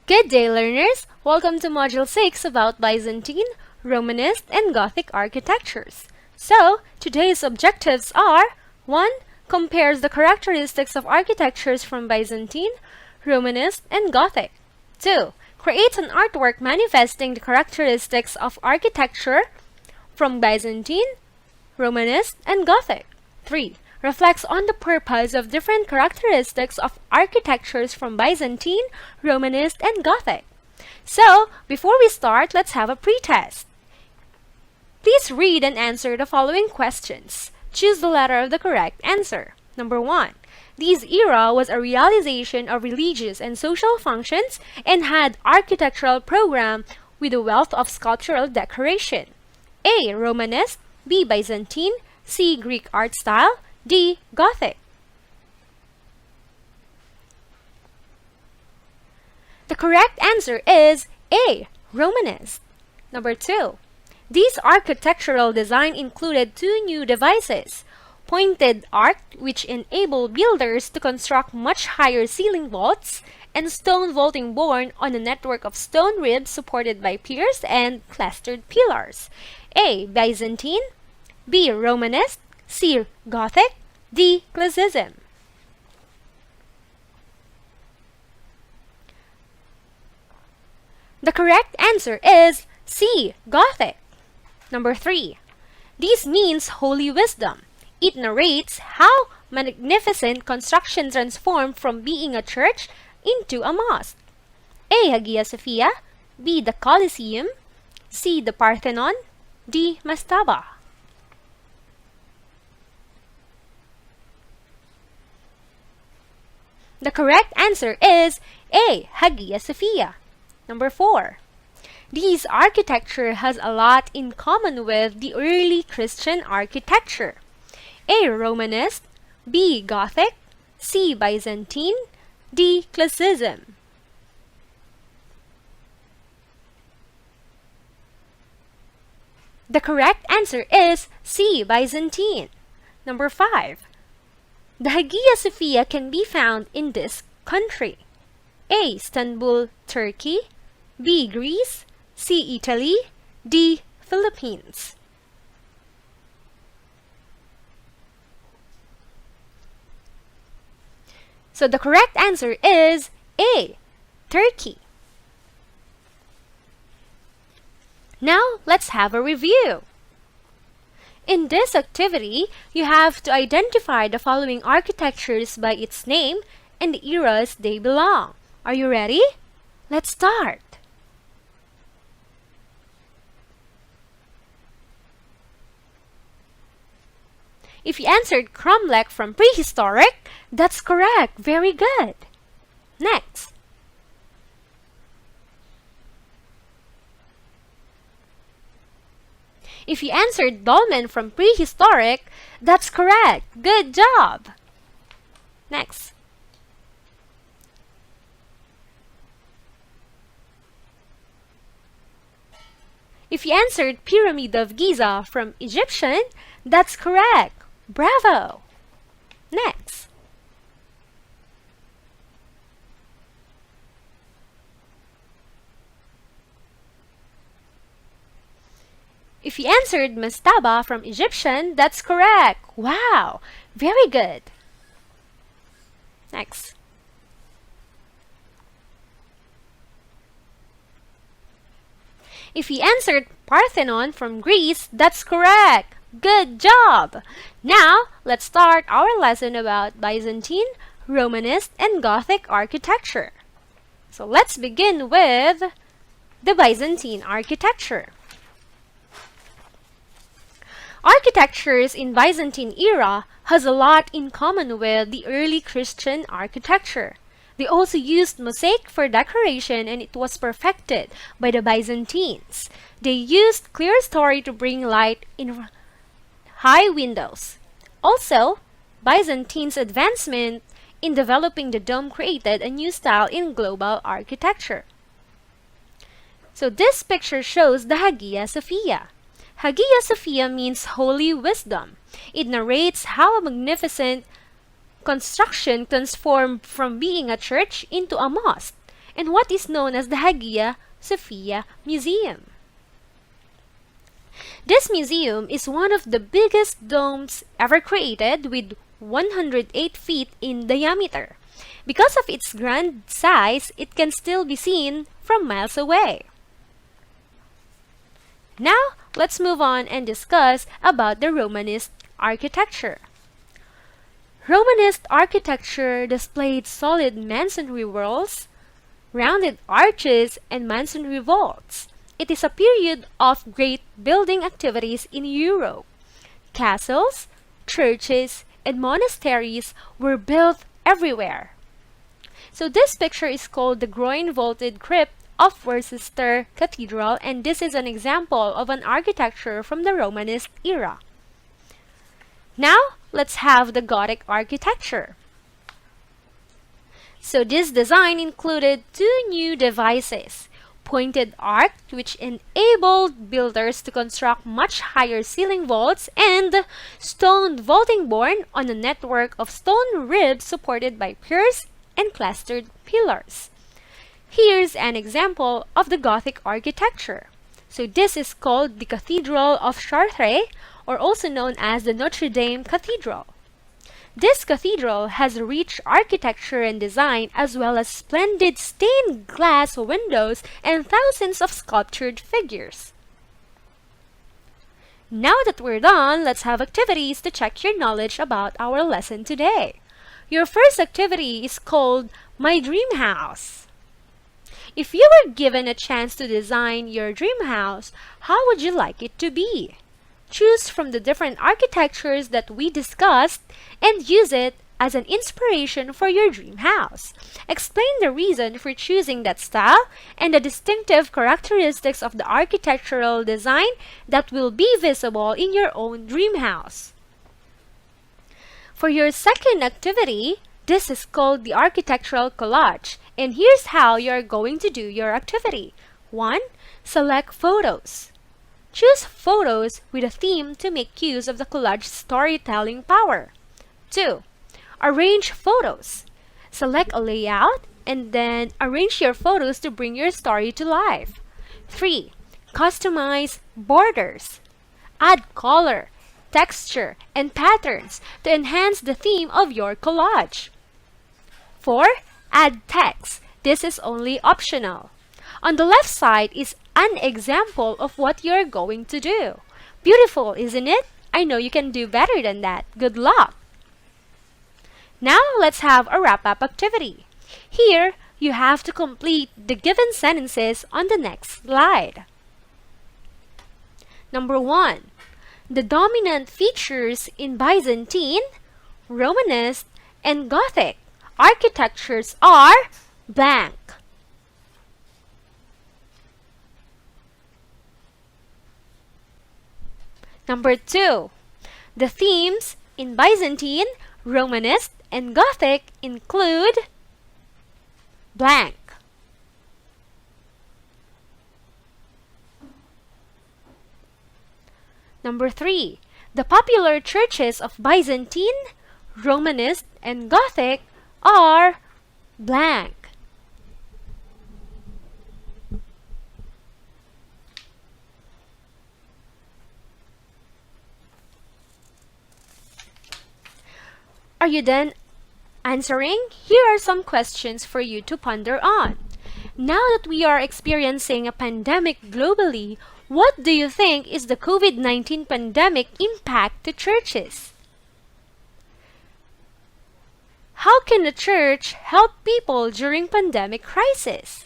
Good day, learners! Welcome to Module 6 about Byzantine, Romanesque, and Gothic architectures. So, today's objectives are 1. Compares the characteristics of architectures from Byzantine, Romanesque, and Gothic. 2. Creates an artwork manifesting the characteristics of architecture from Byzantine, Romanesque, and Gothic. 3. Reflects on the purpose of different characteristics of architectures from Byzantine, Romanesque, and Gothic. So, before we start, let's have a pretest. Please read and answer the following questions. Choose the letter of the correct answer. Number 1. This era was a realization of religious and social functions and had architectural program with a wealth of sculptural decoration. A. Romanesque, B. Byzantine, C. Greek art style, D. Gothic. The correct answer is A. Romanesque. Number 2. This architectural design included two new devices: pointed arch, which enabled builders to construct much higher ceiling vaults, and stone vaulting borne on a network of stone ribs supported by piers and clustered pillars. A. Byzantine, B. Romanesque, C. Gothic, D. Classicism. The correct answer is C. Gothic. Number 3. This means holy wisdom. It narrates how magnificent construction transformed from being a church into a mosque. A. Hagia Sophia, B. The Colosseum, C. The Parthenon, D. Mastaba. The correct answer is A. Hagia Sophia. Number 4. This architecture has a lot in common with the early Christian architecture. A. Romanesque, B. Gothic, C. Byzantine, D. Classicism. The correct answer is C. Byzantine. Number 5. The Hagia Sophia can be found in this country: A. Istanbul, Turkey, B. Greece, C. Italy, D. Philippines. So the correct answer is A. Turkey. Now let's have a review. In this activity, you have to identify the following architectures by its name and the eras they belong. Are you ready? Let's start. If you answered cromlech from prehistoric, that's correct. Very good. Next. If you answered dolmen from prehistoric, that's correct. Good job. Next. If you answered Pyramid of Giza from Egyptian, that's correct. Bravo! Next. If you answered Mastaba from Egyptian, that's correct. Wow! Very good. Next. If you answered Parthenon from Greece, that's correct. Good job! Now, let's start our lesson about Byzantine, Romanesque, and Gothic architecture. So let's begin with the Byzantine architecture. Architectures in Byzantine era has a lot in common with the early Christian architecture. They also used mosaic for decoration, and it was perfected by the Byzantines. They used clear story to bring light in high windows. Also, Byzantine's advancement in developing the dome created a new style in global architecture. So this picture shows the Hagia Sophia. Hagia Sophia means holy wisdom. It narrates how a magnificent construction transformed from being a church into a mosque, and what is known as the Hagia Sophia Museum. This museum is one of the biggest domes ever created, with 108 feet in diameter. Because of its grand size, it can still be seen from miles away. Now, let's move on and discuss about the Romanesque architecture. Romanesque architecture displayed solid masonry walls, rounded arches, and masonry vaults. It is a period of great building activities in Europe. Castles, churches, and monasteries were built everywhere. So this picture is called the groin-vaulted crypt of Worcester Cathedral, and this is an example of an architecture from the Romanesque era. Now, let's have the Gothic architecture. So this design included two new devices: pointed arch, which enabled builders to construct much higher ceiling vaults, and stone vaulting borne on a network of stone ribs supported by piers and clustered pillars. Here's an example of the Gothic architecture. So this is called the Cathedral of Chartres, or also known as the Notre Dame Cathedral. This cathedral has rich architecture and design, as well as splendid stained glass windows and thousands of sculptured figures. Now that we're done, let's have activities to check your knowledge about our lesson today. Your first activity is called My Dream House. If you were given a chance to design your dream house, how would you like it to be? Choose from the different architectures that we discussed and use it as an inspiration for your dream house. Explain the reason for choosing that style and the distinctive characteristics of the architectural design that will be visible in your own dream house. For your second activity, this is called the architectural collage, and here's how you're going to do your activity. 1. Select photos. Choose photos with a theme to make use of the collage storytelling power. 2. Arrange photos. Select a layout and then arrange your photos to bring your story to life. 3. Customize borders. Add color, texture, and patterns to enhance the theme of your collage. 4. Add text. This is only optional. On the left side is an example of what you're going to do. Beautiful, isn't it? I know you can do better than that. Good luck! Now, let's have a wrap-up activity. Here, you have to complete the given sentences on the next slide. Number 1. The dominant features in Byzantine, Romanesque, and Gothic architectures are blank. Number 2. The themes in Byzantine, Romanesque, and Gothic include blank. Number 3. The popular churches of Byzantine, Romanesque, and Gothic are blank. Are you done answering? Here are some questions for you to ponder on. Now that we are experiencing a pandemic globally, what do you think is the COVID-19 pandemic impact to churches? How can the church help people during pandemic crisis?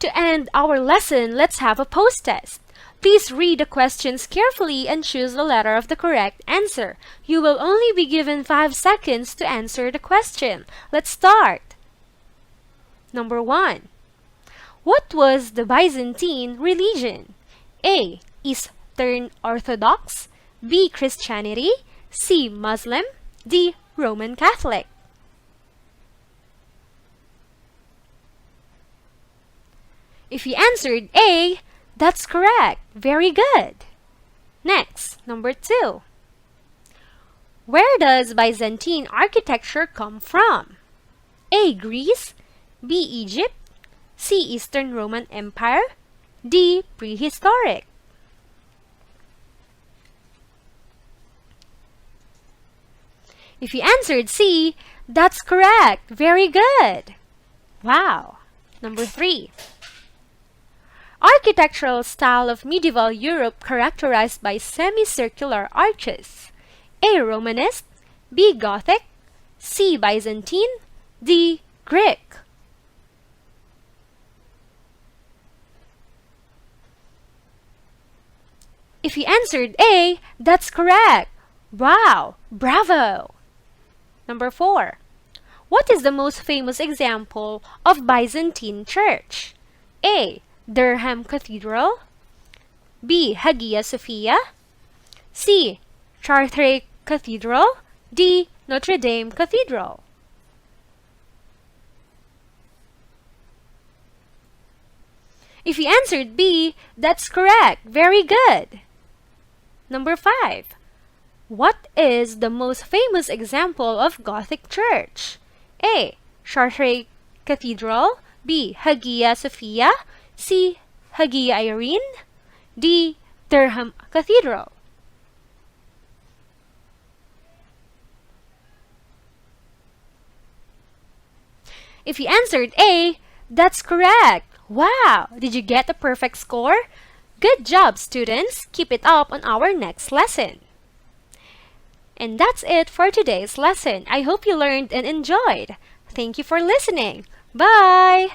To end our lesson, let's have a post-test. Please read the questions carefully and choose the letter of the correct answer. You will only be given 5 seconds to answer the question. Let's start. Number 1. What was the Byzantine religion? A. Eastern Orthodox, B. Christianity, C. Muslim, D. Roman Catholic. If you answered A, that's correct. Very good. Next, number 2. Where does Byzantine architecture come from? A. Greece, B. Egypt, C. Eastern Roman Empire, D. Prehistoric. If you answered C, that's correct. Very good. Wow. Number 3. Architectural style of medieval Europe characterized by semicircular arches. A. Romanesque, B. Gothic, C. Byzantine, D. Greek. If you answered A, that's correct. Wow! Bravo! Number 4. What is the most famous example of Byzantine Church? A. Durham Cathedral, B. Hagia Sophia, C. Chartres Cathedral, D. Notre Dame Cathedral. If you answered B, that's correct. Very good. Number 5. What is the most famous example of Gothic Church? A. Chartres Cathedral, B. Hagia Sophia, C. Hagia Irene, D. Durham Cathedral. If you answered A, that's correct. Wow! Did you get a perfect score? Good job, students! Keep it up on our next lesson. And that's it for today's lesson. I hope you learned and enjoyed. Thank you for listening. Bye!